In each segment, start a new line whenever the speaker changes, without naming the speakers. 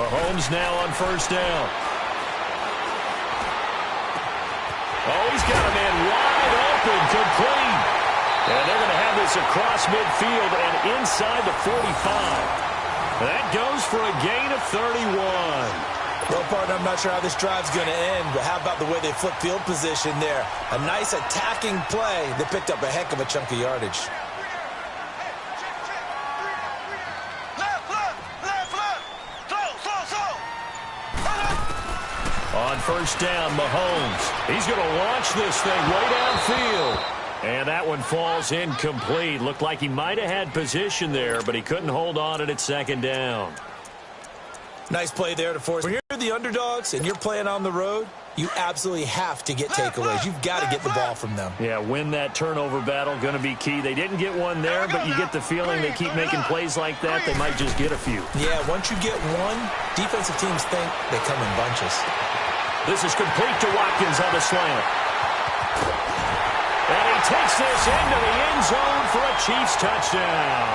Mahomes now on first down. Oh, he's got a man wide open, complete. And they're going to have this across midfield and inside the 45. That goes for a gain of 31.
Well, partner, I'm not sure how this drive's going to end, but how about the way they flip field position there? A nice attacking play that picked up a heck of a chunk of yardage.
On first down, Mahomes. He's going to launch this thing way downfield. And that one falls incomplete. Looked like he might have had position there, but he couldn't hold on at second down.
Nice play there to force. When you're the underdogs and you're playing on the road, you absolutely have to get takeaways. You've got to get the ball from them.
Yeah, win that turnover battle, going to be key. They didn't get one there, but you get the feeling they keep making plays like that, they might just get a few.
Yeah, once you get one, defensive teams think they come in bunches.
This is complete to Watkins on the slant. And he takes this into the end zone for a Chiefs touchdown.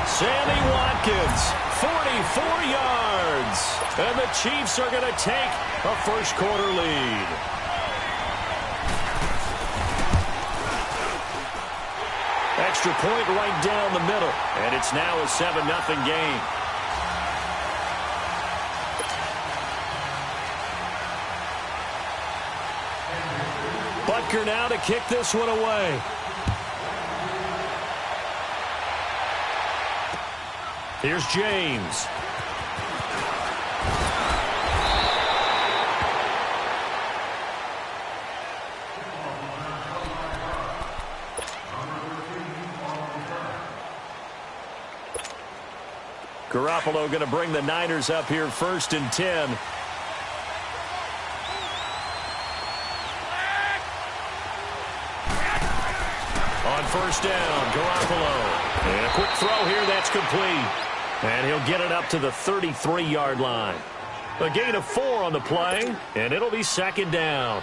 Sammy Watkins, 44 yards. And the Chiefs are going to take a first-quarter lead. Extra point right down the middle. And it's now a 7-0 game. Butker now to kick this one away. Here's James. Garoppolo going to bring the Niners up here 1st and 10. First down, Garoppolo. And a quick throw here, that's complete. And he'll get it up to the 33-yard line. A gain of 4 on the play, and it'll be 2nd down.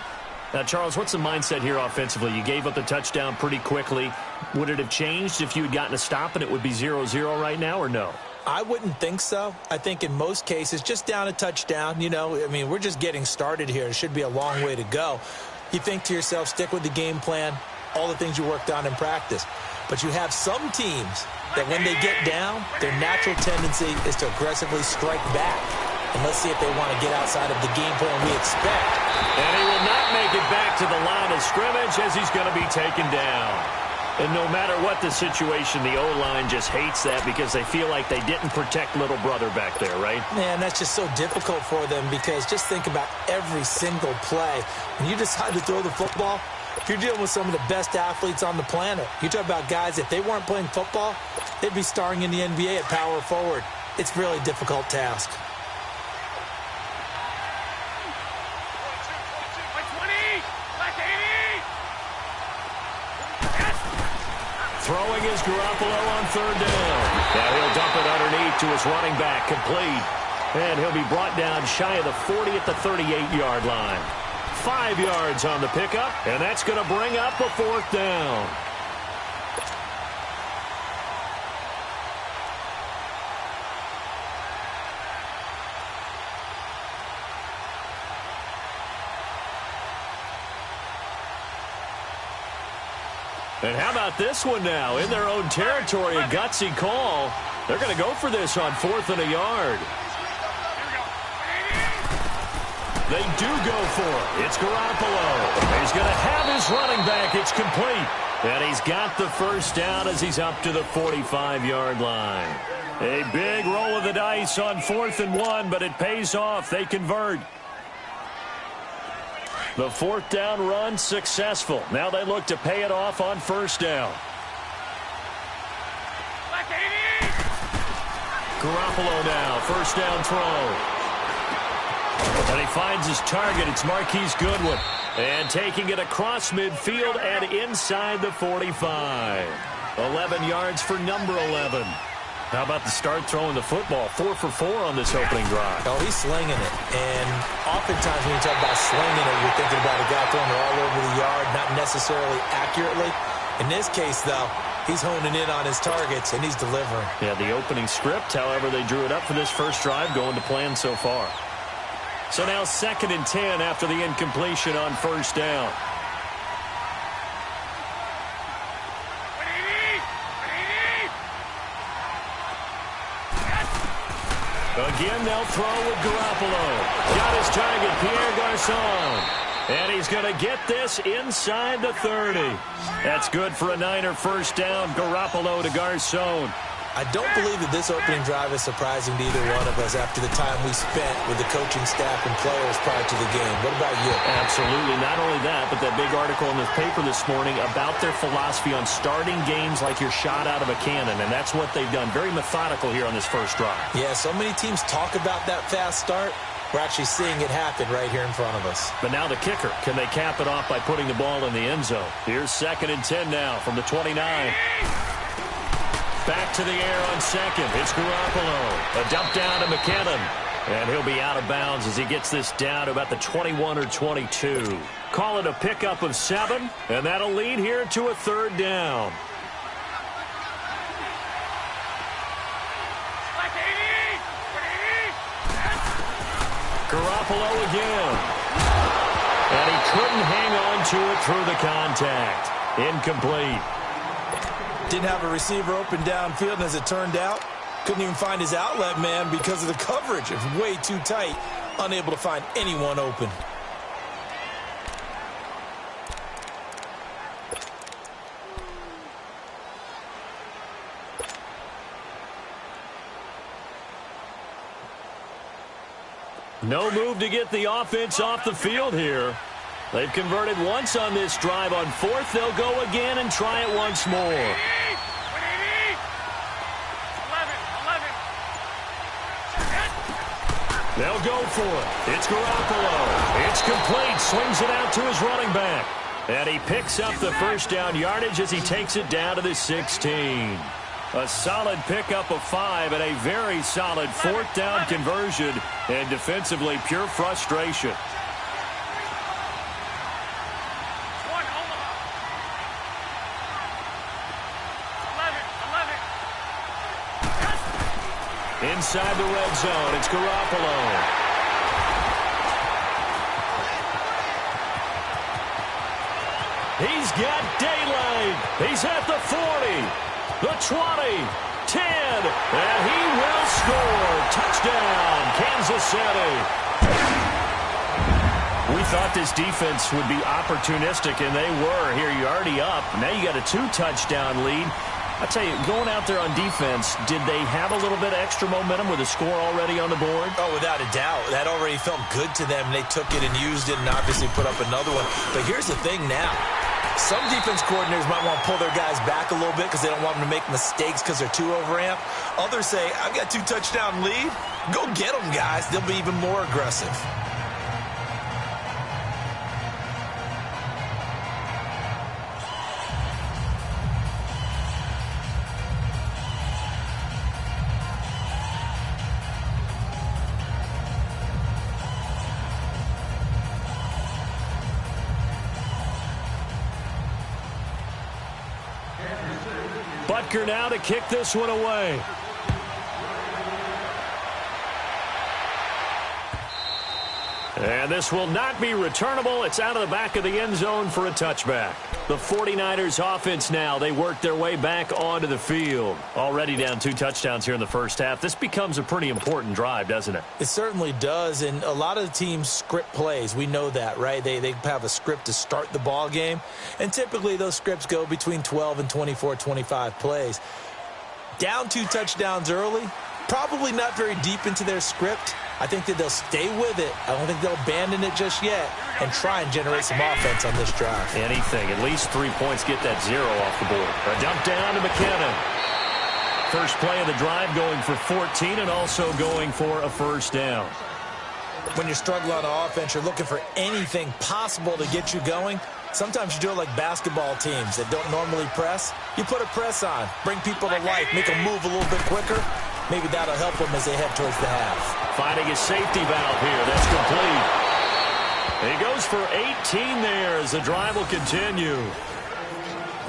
Now, Charles, what's the mindset here offensively? You gave up the touchdown pretty quickly. Would it have changed if you had gotten a stop and it would be 0-0 right now, or no?
I wouldn't think so. I think in most cases, just down a touchdown, you know, I mean, we're just getting started here. It should be a long way to go. You think to yourself, stick with the game plan, all the things you worked on in practice. But you have some teams that when they get down, their natural tendency is to aggressively strike back. And let's see if they want to get outside of the game plan we expect.
And he will not make it back to the line of scrimmage as he's going to be taken down. And no matter what the situation, the O-line just hates that because they feel like they didn't protect little brother back there, right?
Man, that's just so difficult for them because just think about every single play. When you decide to throw the football, you're dealing with some of the best athletes on the planet. You talk about guys, if they weren't playing football, they'd be starring in the NBA at power forward. It's a really difficult task.
Throwing is Garoppolo on 3rd down. Now he'll dump it underneath to his running back, complete. And he'll be brought down shy of the 40 at the 38-yard line. 5 yards on the pickup, and that's going to bring up a 4th down. And how about this one now? In their own territory, a gutsy call. They're going to go for this on 4th and a yard. They do go for it. It's Garoppolo. He's going to have his running back. It's complete. And he's got the first down as he's up to the 45-yard line. A big roll of the dice on 4th and 1, but it pays off. They convert. The 4th down run successful. Now they look to pay it off on 1st down. Garoppolo now, 1st down throw. And he finds his target. It's Marquise Goodwin. And taking it across midfield and inside the 45. 11 yards for number 11. How about the start throwing the football? 4 for 4 on this opening drive.
Oh, he's slinging it. And oftentimes when you talk about slinging it, you're thinking about a guy throwing it all over the yard, not necessarily accurately. In this case, though, He's honing in on his targets, and he's delivering.
Yeah, the opening script, however they drew it up for this first drive, going to plan so far. So now 2nd and 10 after the incompletion on first down. Again, they'll throw with Garoppolo. Got his target, Pierre Garçon. And he's going to get this inside the 30. That's good for a Niner first down. Garoppolo to Garçon.
I don't believe that this opening drive is surprising to either one of us after the time we spent with the coaching staff and players prior to the game. What about you?
Absolutely. Not only that, but that big article in the paper this morning about their philosophy on starting games like you're shot out of a cannon, and that's what they've done. Very methodical here on this first drive.
Yeah, so many teams talk about that fast start. We're actually seeing it happen right here in front of us.
But now the kicker. Can they cap it off by putting the ball in the end zone? Here's 2nd and 10 now from the 29. Back to the air on 2nd. It's Garoppolo. A dump down to McKinnon. And he'll be out of bounds as he gets this down to about the 21 or 22. Call it a pickup of 7, and that'll lead here to a 3rd down. Garoppolo again. And he couldn't hang on to it through the contact. Incomplete.
Didn't have a receiver open downfield, and as it turned out, couldn't even find his outlet man because of the coverage. It's way too tight, unable to find anyone open.
No move to get the offense off the field here. They've converted once on this drive. On 4th, they'll go again and try it once more. They'll go for it. It's Garoppolo. It's complete. Swings it out to his running back. And he picks up the first down yardage as he takes it down to the 16. A solid pickup of 5 and a very solid 4th down conversion. And defensively, pure frustration. Inside the red zone, it's Garoppolo. He's got daylight. He's at the 40, the 20, 10, and he will score. Touchdown, Kansas City. We thought this defense would be opportunistic, and they were. Here, you're already up. Now you got a 2-touchdown lead. I tell you, going out there on defense, did they have a little bit of extra momentum with a score already on the board?
Oh, without a doubt. That already felt good to them. They took it and used it and obviously put up another one. But here's the thing now. Some defense coordinators might want to pull their guys back a little bit because they don't want them to make mistakes because they're too overamped. Others say, I've got 2-touchdown lead. Go get them, guys. They'll be even more aggressive.
Butker now to kick this one away. And this will not be returnable. It's out of the back of the end zone for a touchback. The 49ers offense now, they work their way back onto the field. Already down 2 touchdowns here in the first half. This becomes a pretty important drive, doesn't it?
It certainly does, and a lot of the teams script plays. We know that, right? They have a script to start the ball game, and typically those scripts go between 12 and 24, 25 plays. Down 2 touchdowns early, probably not very deep into their script. I think that they'll stay with it. I don't think they'll abandon it just yet and try and generate some offense on this drive.
Anything. At least 3 points, get that 0 off the board. A dump down to McKinnon. First play of the drive going for 14 and also going for a first down.
When you're struggling on offense, you're looking for anything possible to get you going. Sometimes you do it like basketball teams that don't normally press. You put a press on, bring people to life, make them move a little bit quicker. Maybe that'll help them as they head towards the half.
Finding a safety valve here. That's complete. He goes for 18 there as the drive will continue.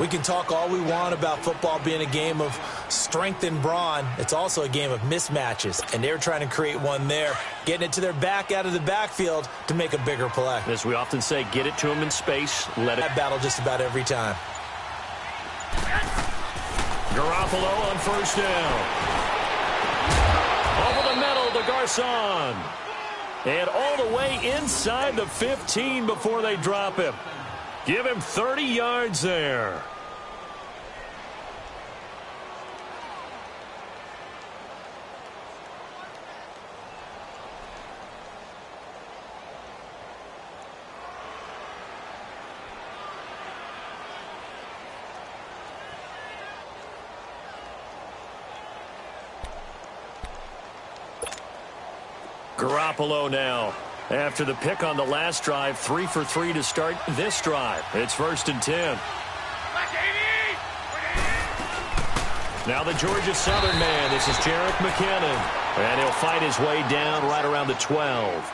We can talk all we want about football being a game of strength and brawn. It's also a game of mismatches, and they're trying to create one there, getting it to their back out of the backfield to make a bigger play.
As we often say, get it to them in space. Let it
battle just about every time.
Garoppolo on first down. Over the middle to Garcon. And all the way inside the 15 before they drop him. Give him 30 yards there. Garoppolo now. After the pick on the last drive, 3 for 3 to start this drive. It's 1st and 10. Now the Georgia Southern man. This is Jerick McKinnon. And he'll fight his way down right around the 12.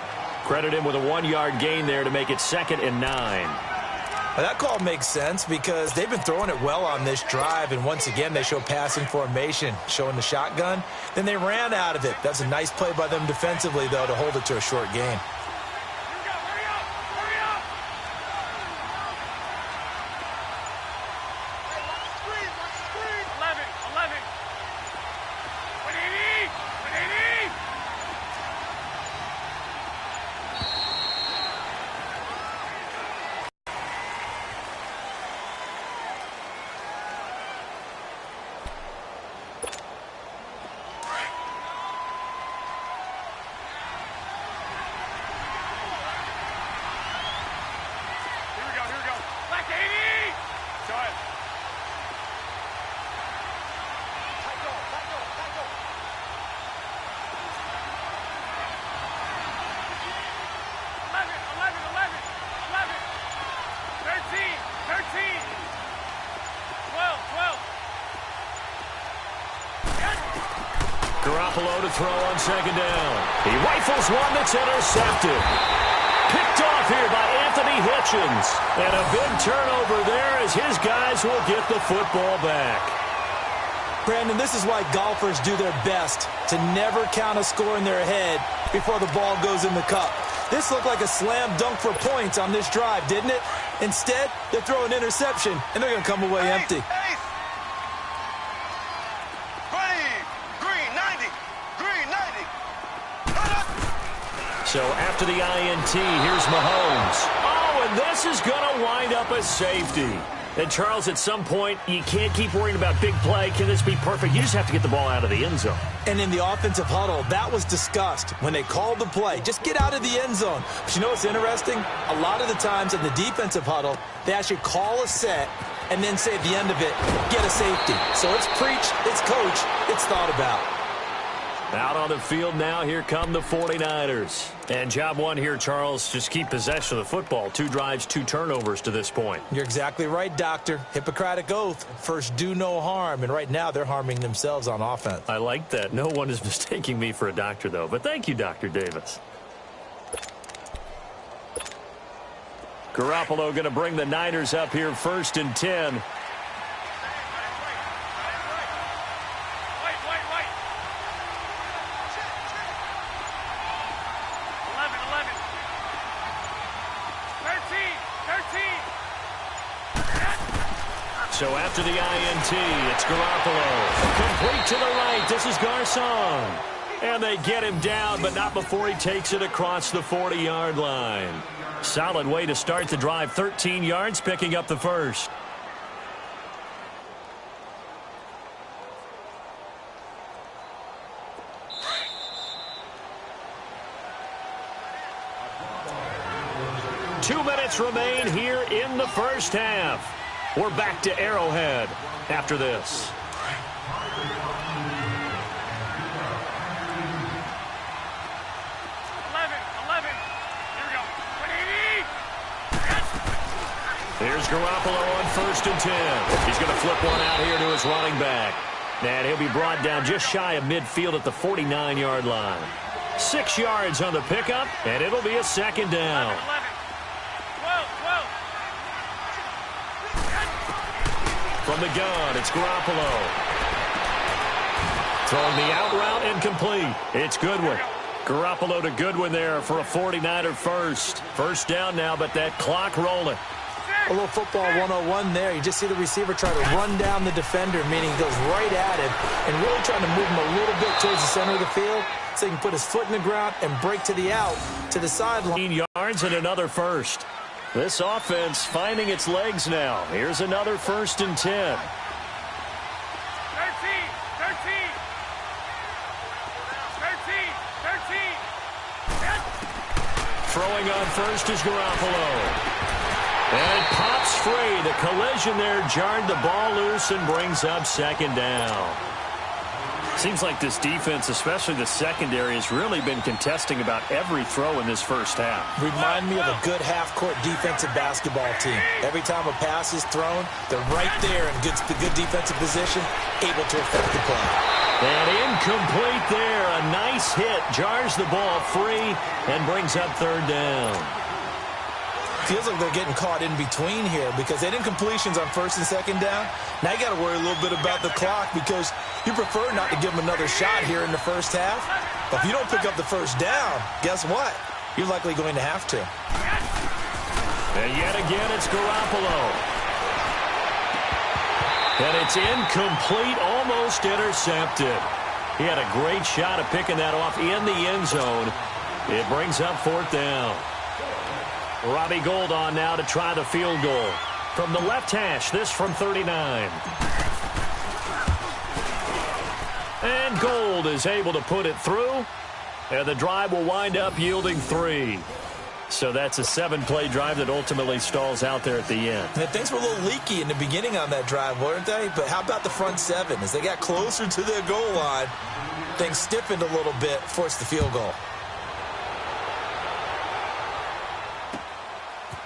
Credit him with a 1-yard gain there to make it 2nd and 9.
Well, that call makes sense because they've been throwing it well on this drive, and once again they show passing formation, showing the shotgun. Then they ran out of it. That's a nice play by them defensively, though, to hold it to a short gain.
Garoppolo to throw on 2nd down. He rifles one that's intercepted. Picked off here by Anthony Hitchens. And a big turnover there as his guys will get the football back.
Brandon, this is why golfers do their best to never count a score in their head before the ball goes in the cup. This looked like a slam dunk for points on this drive, didn't it? Instead, they throw an interception, and they're going to come away empty.
So after the INT, here's Mahomes. Oh, and this is going to wind up a safety. And, Charles, at some point, you can't keep worrying about big play. Can this be perfect? You just have to get the ball out of the end zone.
And in the offensive huddle, that was discussed when they called the play. Just get out of the end zone. But you know what's interesting? A lot of the times in the defensive huddle, they actually call a set and then say at the end of it, get a safety. So it's preached, it's coached, it's thought about.
Out on the field now, here come the 49ers. And job one here, Charles, just keep possession of the football. 2 drives, 2 turnovers to this point.
You're exactly right, Doctor. Hippocratic oath. First, do no harm. And right now, they're harming themselves on offense.
I like that. No one is mistaking me for a doctor, though. But thank you, Dr. Davis. Garoppolo going to bring the Niners up here 1st and 10. So after the INT, it's Garoppolo. Complete to the right. This is Garcon. And they get him down, but not before he takes it across the 40-yard line. Solid way to start the drive. 13 yards, picking up the first. Two minutes remain here in the first half. We're back to Arrowhead after this. Here's Garoppolo on 1st and 10. He's going to flip one out here to his running back. And he'll be brought down just shy of midfield at the 49-yard line. 6 yards on the pickup, and it'll be a 2nd down. From the gun, it's Garoppolo. Throwing the out route incomplete. It's Goodwin. Garoppolo to Goodwin there for a 49er first. First down now, but that clock rolling.
A little football 101 there. You just see the receiver try to run down the defender, meaning he goes right at him and really trying to move him a little bit towards the center of the field so he can put his foot in the ground and break to the out, to the sideline.
15 yards and another first. This offense finding its legs now. Here's another 1st and 10.
13.
Throwing on first is Garoppolo. And it pops free. The collision there jarred the ball loose and brings up 2nd down. Seems like this defense, especially the secondary, has really been contesting about every throw in this first half.
Remind me of a good half-court defensive basketball team. Every time a pass is thrown, they're right there in good defensive position, able to affect the play.
And incomplete there. A nice hit. Jars the ball free and brings up 3rd down.
Feels like they're getting caught in between here because they didn't completions on 1st and 2nd down. Now you got to worry a little bit about the clock because you prefer not to give them another shot here in the first half. But if you don't pick up the first down, guess what? You're likely going to have to.
And yet again, it's Garoppolo. And it's incomplete, almost intercepted. He had a great shot at picking that off in the end zone. It brings up 4th down. Robbie Gould on now to try the field goal. From the left hash, this from 39. And Gould is able to put it through. And the drive will wind up yielding 3. So that's a 7-play drive that ultimately stalls out there at the end.
And things were a little leaky in the beginning on that drive, weren't they? But how about the front 7? As they got closer to their goal line, things stiffened a little bit, forced the field goal.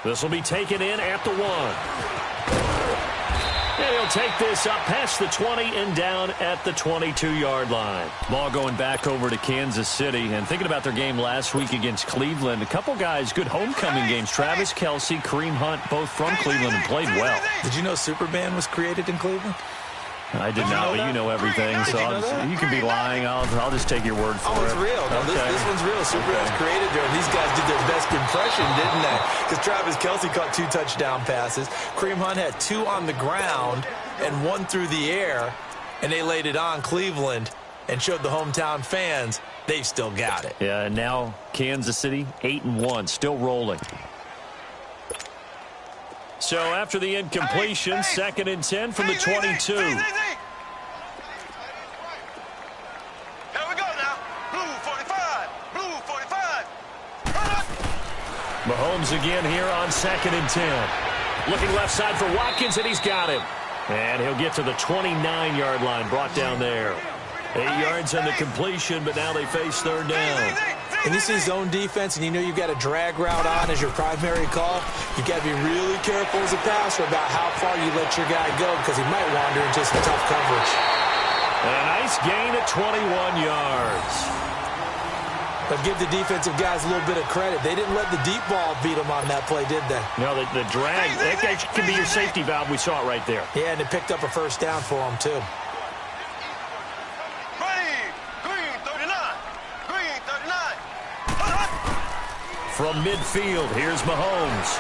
This will be taken in at the 1. And he'll take this up past the 20 and down at the 22-yard line. Ball going back over to Kansas City. And thinking about their game last week against Cleveland, a couple guys, good homecoming games. Travis Kelce, Kareem Hunt, both from Cleveland and played well.
Did you know Superman was created in Cleveland?
I did not, but you know everything, so you can be lying. I'll just take your word for it.
Oh, it's real. No,
okay.
this one's real. Superman's created there. These guys did their best impression, didn't they? Because Travis Kelce caught 2 touchdown passes. Kareem Hunt had 2 on the ground and 1 through the air, and they laid it on Cleveland and showed the hometown fans they've still got it.
Yeah, and now Kansas City 8-1, still rolling. So after the incompletion, 2nd and 10 from the 22.
Here we go now. Blue 45. Blue 45.
Mahomes again here on 2nd and 10. Looking left side for Watkins, and he's got him. And he'll get to the 29-yard line, brought down there. 8 yards on the completion, but now they face 3rd down.
And you see zone defense, and you know you've got a drag route on as your primary call. You've got to be really careful as a passer about how far you let your guy go because he might wander into some tough coverage.
And a nice gain at 21 yards.
But give the defensive guys a little bit of credit. They didn't let the deep ball beat them on that play, did they?
No, the drag, that can be your safety valve. We saw it right there.
Yeah, and it picked up a first down for them, too.
From midfield, here's Mahomes.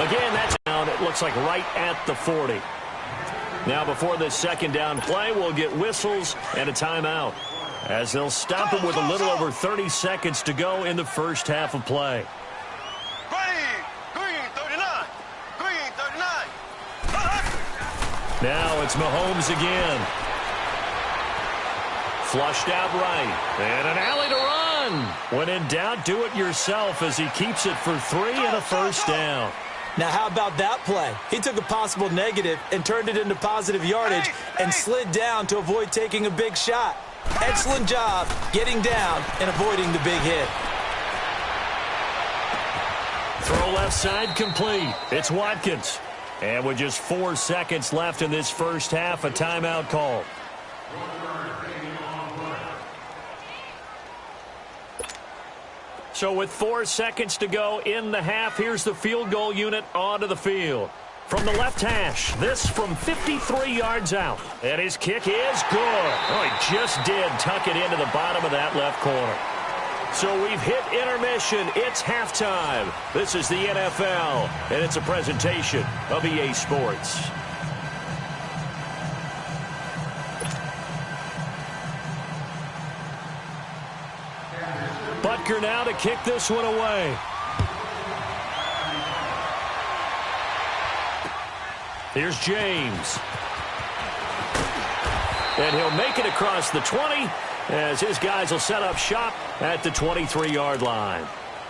Again, that's down. It looks like right at the 40. Now before this 2nd down play, we'll get whistles and a timeout as they'll stop him with a little over 30 seconds to go in the first half of play.
Green 39. Green 39.
Now it's Mahomes again. Flushed out right. And an alley to run. When in doubt, do it yourself as he keeps it for 3 and a first down.
Now, how about that play? He took a possible negative and turned it into positive yardage and slid down to avoid taking a big shot. Excellent job getting down and avoiding the big hit.
Throw left side complete. It's Watkins. And with just 4 seconds left in this first half, a timeout call. So with 4 seconds to go in the half, here's the field goal unit onto the field. From the left hash, this from 53 yards out. And his kick is good. Oh, he just did tuck it into the bottom of that left corner. So we've hit intermission. It's halftime. This is the NFL, and it's a presentation of EA Sports. Butker now to kick this one away. Here's James. And he'll make it across the 20 as his guys will set up shop at the 23-yard line.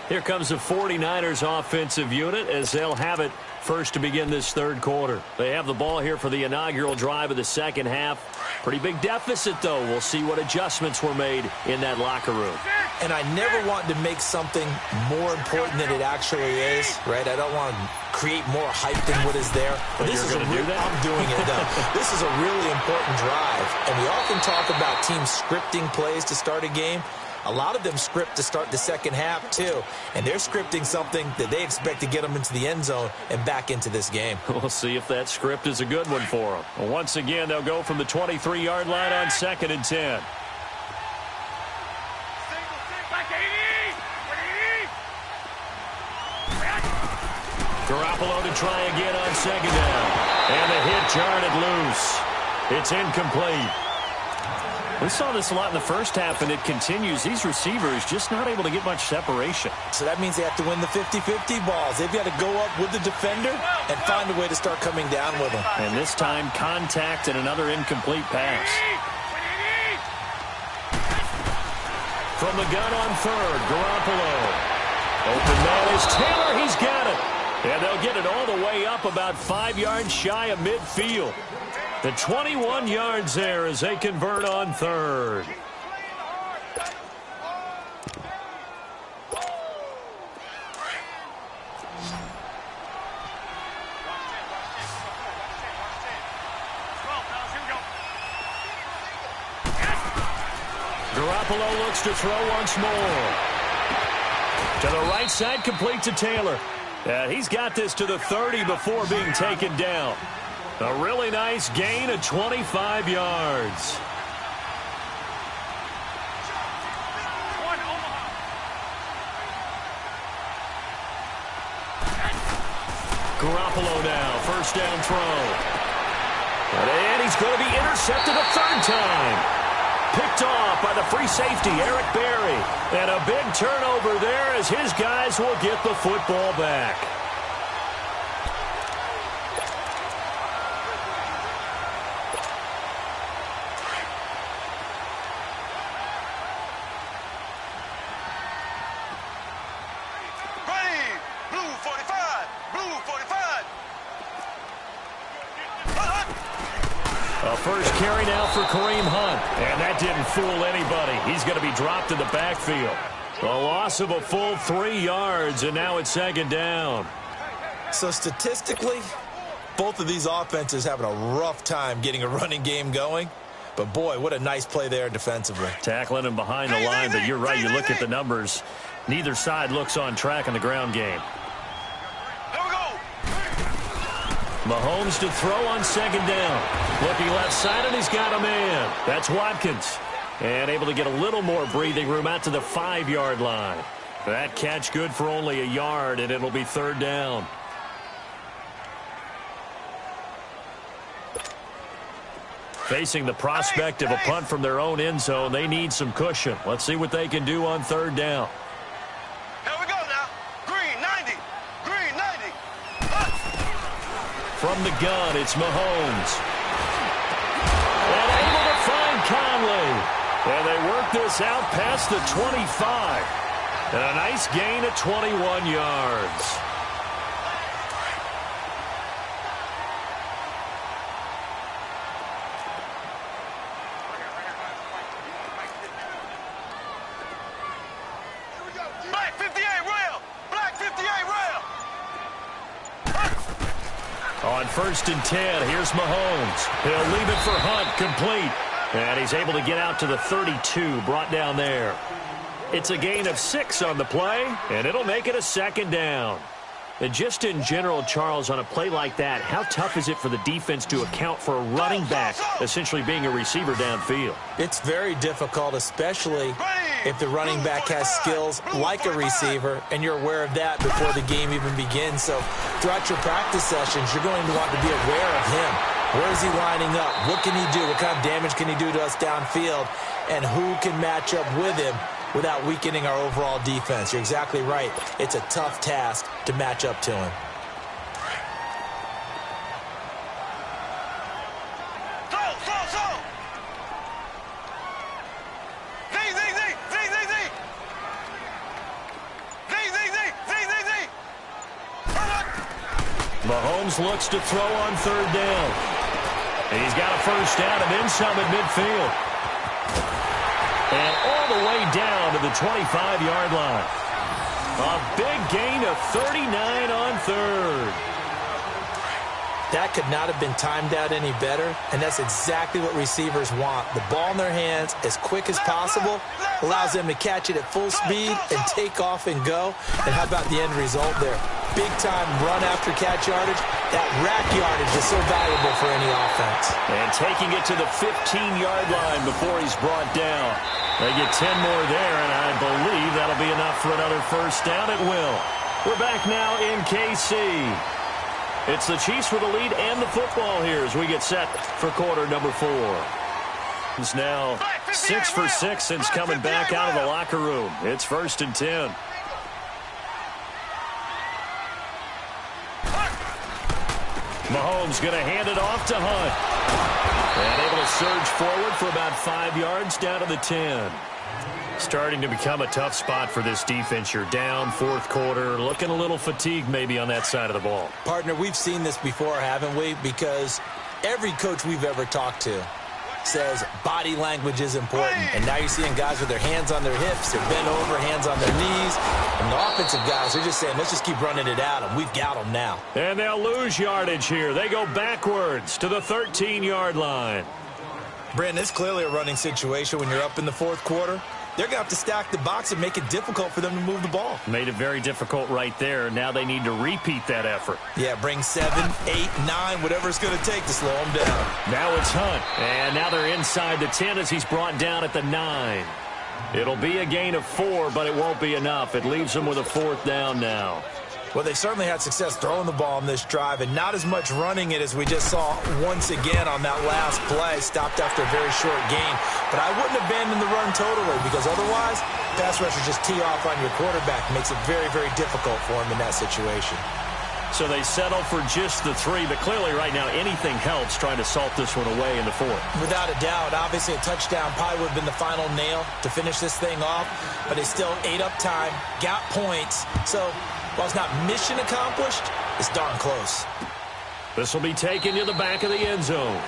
Here comes the 49ers offensive unit as they'll have it first to begin this third quarter. They have the ball here for the inaugural drive of the second half. Pretty big deficit, though. We'll see what adjustments were made in that locker room.
And I never want to make something more important than it actually is, right? I don't want to create more hype than what is there.
But this is going to do that?
I'm doing it, though. This is a really important drive. And we often talk about teams scripting plays to start a game. A lot of them script to start the second half, too. And they're scripting something that they expect to get them into the end zone and back into this game.
We'll see if that script is a good one for them. Well, once again, they'll go from the 23-yard line on 2nd and 10. Garoppolo to try again on 2nd down. And the hit jarred it loose. It's incomplete. We saw this a lot in the first half, and it continues. These receivers just not able to get much separation.
So that means they have to win the 50-50 balls. They've got to go up with the defender and find a way to start coming down with them.
And this time, contact and another incomplete pass. From the gun on 3rd, Garoppolo. Open man is Taylor. He's got it. And they'll get it all the way up about 5 yards shy of midfield. The 21 yards there as they convert on 3rd. Garoppolo looks to throw once more. To the right side, complete to Taylor. And he's got this to the 30 before being taken down. A really nice gain of 25 yards. Garoppolo now, first down throw. And he's going to be intercepted a 3rd time. Picked off by the free safety, Eric Berry. And a big turnover there as his guys will get the football back. A first carry now for Kareem Hunt. And that didn't fool anybody. He's going to be dropped in the backfield. A loss of a full 3 yards, and now it's 2nd down.
So statistically, both of these offenses having a rough time getting a running game going. But, boy, what a nice play there defensively.
Tackling him behind the line, but you're right. You look at the numbers. Neither side looks on track in the ground game. Mahomes to throw on 2nd down. Looking left side, and he's got a man. That's Watkins. And able to get a little more breathing room out to the 5-yard line. That catch good for only a yard, and it'll be 3rd down. Facing the prospect of a punt from their own end zone, they need some cushion. Let's see what they can do on 3rd down.
Here we go now. Green 90. Green 90.
From the gun, it's Mahomes. And able to find Conley. And they work this out past the 25. And a nice gain of 21 yards.
Black 58 rail. Black 58 rail.
On 1st and 10, here's Mahomes. He'll leave it for Hunt, complete. And he's able to get out to the 32, brought down there. It's a gain of 6 on the play, and it'll make it a 2nd down. And just in general, Charles, on a play like that, how tough is it for the defense to account for a running back essentially being a receiver downfield?
It's very difficult, especially if the running back has skills like a receiver, and you're aware of that before the game even begins. So throughout your practice sessions, you're going to want to be aware of him. Where is he lining up? What can he do? What kind of damage can he do to us downfield? And who can match up with him without weakening our overall defense? You're exactly right. It's a tough task to match up to him.
Mahomes looks to throw on third down. And he's got a first down and then some at midfield. And all the way down to the 25-yard line. A big gain of 39 on third.
That could not have been timed out any better, and that's exactly what receivers want. The ball in their hands as quick as possible allows them to catch it at full speed and take off and go. And how about the end result there? Big-time run after catch yardage. That rack yardage is so valuable for any offense.
And taking it to the 15-yard line before he's brought down. They get 10 more there, and I believe that'll be enough for another first down. It will. We're back now in KC. It's the Chiefs with the lead and the football here as we get set for quarter number 4. It's now 6 for 6 since coming back out of the locker room. It's 1st and 10. Mahomes going to hand it off to Hunt. And able to surge forward for about 5 yards down to the 10. Starting to become a tough spot for this defense. You're down 4th quarter, looking a little fatigued maybe on that side of the ball.
Partner, we've seen this before, haven't we? Because every coach we've ever talked to says body language is important. And now you're seeing guys with their hands on their hips, they're bent over, hands on their knees. And the offensive guys, they're just saying, let's just keep running it at them. We've got them now.
And they'll lose yardage here. They go backwards to the 13-yard line.
Brandon, it's clearly a running situation when you're up in the 4th quarter. They're going to have to stack the box and make it difficult for them to move the ball.
Made it very difficult right there. Now they need to repeat that effort.
Yeah, bring 7, 8, 9, whatever it's going to take to slow them down.
Now it's Hunt. And now they're inside the 10 as he's brought down at the 9. It'll be a gain of 4, but it won't be enough. It leaves them with a 4th down now.
Well, they certainly had success throwing the ball on this drive, and not as much running it as we just saw once again on that last play. Stopped after a very short gain. But I wouldn't abandon the run totally, because otherwise, pass rushers just tee off on your quarterback. Makes it very, very difficult for him in that situation.
So they settle for just the 3, but clearly right now anything helps trying to salt this one away in the 4th.
Without a doubt. Obviously, a touchdown probably would have been the final nail to finish this thing off, but they still ate up time, got points. So while it's not mission accomplished, it's darn close.
This will be taken to the back of the end zone.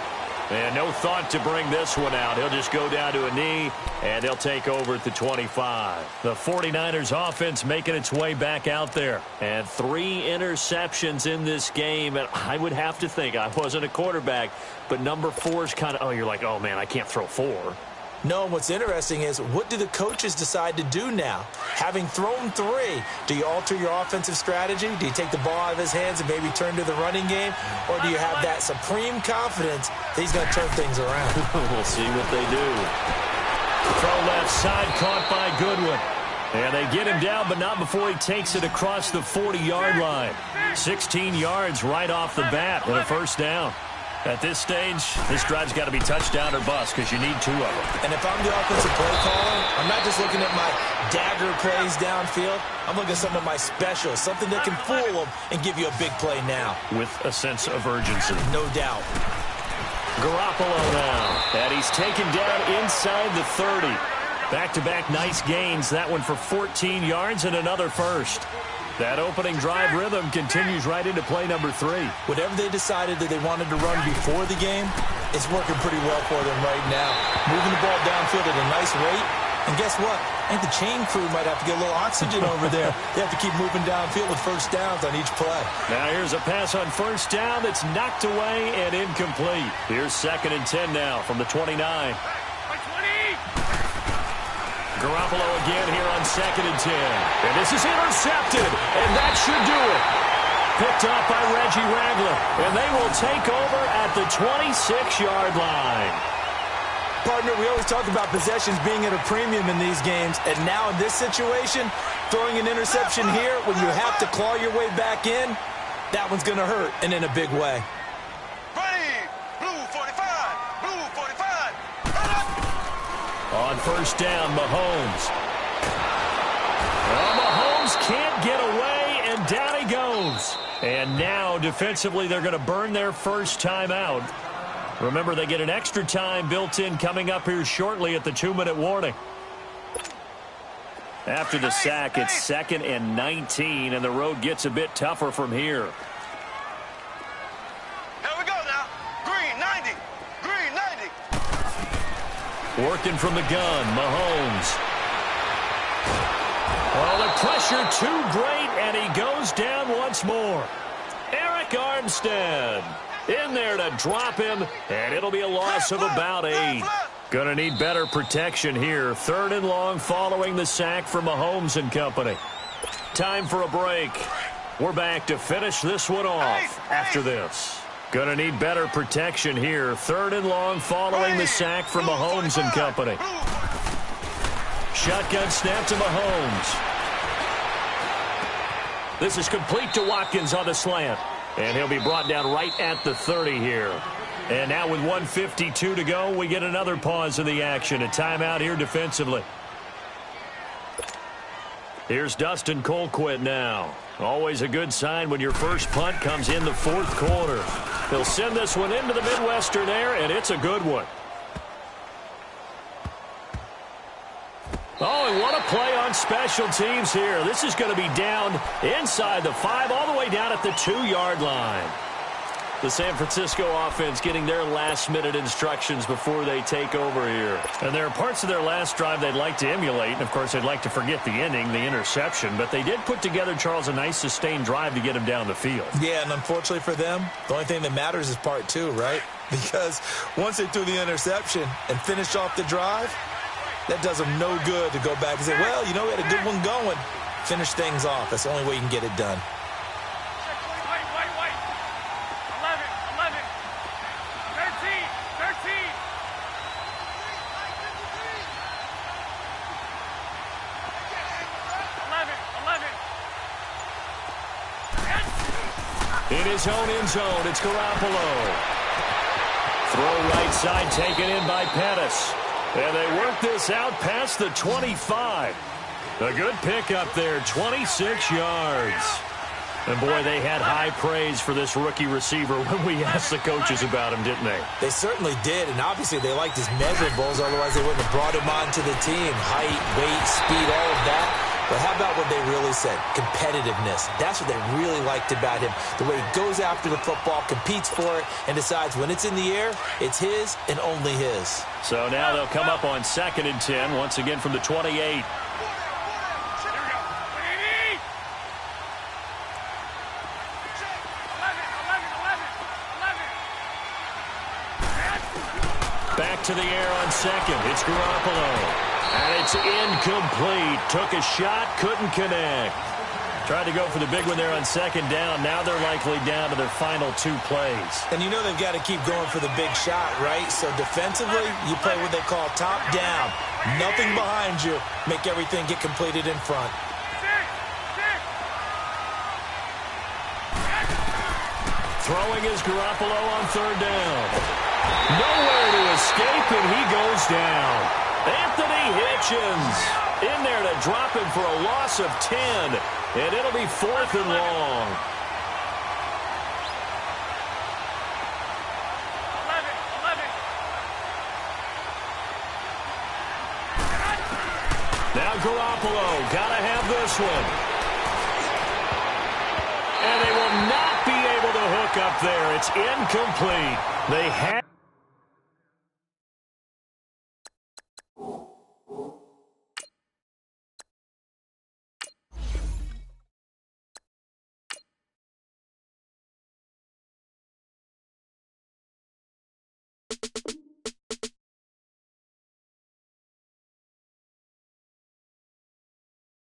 And no thought to bring this one out. He'll just go down to a knee, and he'll take over at the 25. The 49ers offense making its way back out there. And 3 interceptions in this game. And I would have to think, I wasn't a quarterback, but number 4 is kind of, oh, you're like, oh, man, I can't throw 4.
No, and what's interesting is, what do the coaches decide to do now? Having thrown 3, do you alter your offensive strategy? Do you take the ball out of his hands and maybe turn to the running game? Or do you have that supreme confidence that he's going to turn things around?
We'll see what they do. Throw left side, caught by Goodwin. And they get him down, but not before he takes it across the 40-yard line. 16 yards right off the bat with a first down. At this stage, this drive's got to be touchdown or bust because you need 2 of them.
And if I'm the offensive play caller, I'm not just looking at my dagger plays downfield. I'm looking at some of my specials, something that can fool them and give you a big play now.
With a sense of urgency.
No doubt.
Garoppolo now. And he's taken down inside the 30. Back-to-back nice gains. That one for 14 yards and another first. That opening drive rhythm continues right into play number 3.
Whatever they decided that they wanted to run before the game, it's working pretty well for them right now. Moving the ball downfield at a nice rate. And guess what? I think the chain crew might have to get a little oxygen over there. They have to keep moving downfield with first downs on each play.
Now here's a pass on first down that's knocked away and incomplete. Here's 2nd and 10 now from the 29. Garoppolo again here on 2nd and 10. And this is intercepted, and that should do it. picked off by Reggie Ragland, and they will take over at the 26-yard line.
Partner, we always talk about possessions being at a premium in these games, and now in this situation, throwing an interception here when you have to claw your way back in, that one's going to hurt, and in a big way.
Ready, blue 45, blue 45.
On first down, Mahomes. Well, Mahomes can't get away, and down he goes. And now, defensively, they're going to burn their first time out. Remember, they get an extra time built in coming up here shortly at the 2-minute warning. After the sack, it's 2nd and 19, and the road gets a bit tougher from here.
Here we go now. Green 90, green 90.
Working from the gun, Mahomes. Oh, the pressure too great, and he goes down once more. Eric Armstead in there to drop him, and it'll be a loss of about 8. Gonna need better protection here. 3rd and long following the sack from Mahomes and company. Time for a break. We're back to finish this one off after this. Gonna need better protection here. 3rd and long following the sack from Mahomes and company. Shotgun snap to Mahomes. This is complete to Watkins on the slant. And he'll be brought down right at the 30 here. And now with 1:52 to go, we get another pause in the action. A timeout here defensively. Here's Dustin Colquitt now. Always a good sign when your first punt comes in the 4th quarter. He'll send this one into the Midwestern air, and it's a good one. Oh, and what a play on special teams here. This is going to be down inside the 5, all the way down at the 2-yard line. The San Francisco offense getting their last-minute instructions before they take over here. And there are parts of their last drive they'd like to emulate. And, of course, they'd like to forget the ending, the interception. But they did put together, Charles, a nice sustained drive to get him down the field.
Yeah, and unfortunately for them, the only thing that matters is part 2, right? Because once they threw the interception and finished off the drive, that does them no good to go back and say, well, you know, we had a good one going. Finish things off. That's the only way you can get it done.
Wait. 11, 13. 11.
In his own end zone, it's Garoppolo. Throw right side taken in by Pettis. And they work this out past the 25. A good pickup there, 26 yards. And, boy, they had high praise for this rookie receiver when we asked the coaches about him, didn't they?
They certainly did, and obviously they liked his measurables, otherwise they wouldn't have brought him onto the team. Height, weight, speed, all of that. But how about what they really said? Competitiveness. That's what they really liked about him. The way he goes after the football, competes for it, and decides when it's in the air, it's his and only his.
So now they'll come up on 2nd and 10, once again from the 28. Back to the air on 2nd. It's Garoppolo. And it's incomplete. Took a shot, couldn't connect. Tried to go for the big one there on 2nd down. Now they're likely down to their final 2 plays.
And you know they've got to keep going for the big shot, right? So defensively, you play what they call top down. Nothing behind you. Make everything get completed in front.
Throwing is Garoppolo on 3rd down. Nowhere to escape, and he goes down. Anthony Hitchens in there to drop him for a loss of 10, and it'll be 4th and long.
11.
Now Garoppolo, gotta have this one. And they will not be able to hook up there. It's incomplete. They have...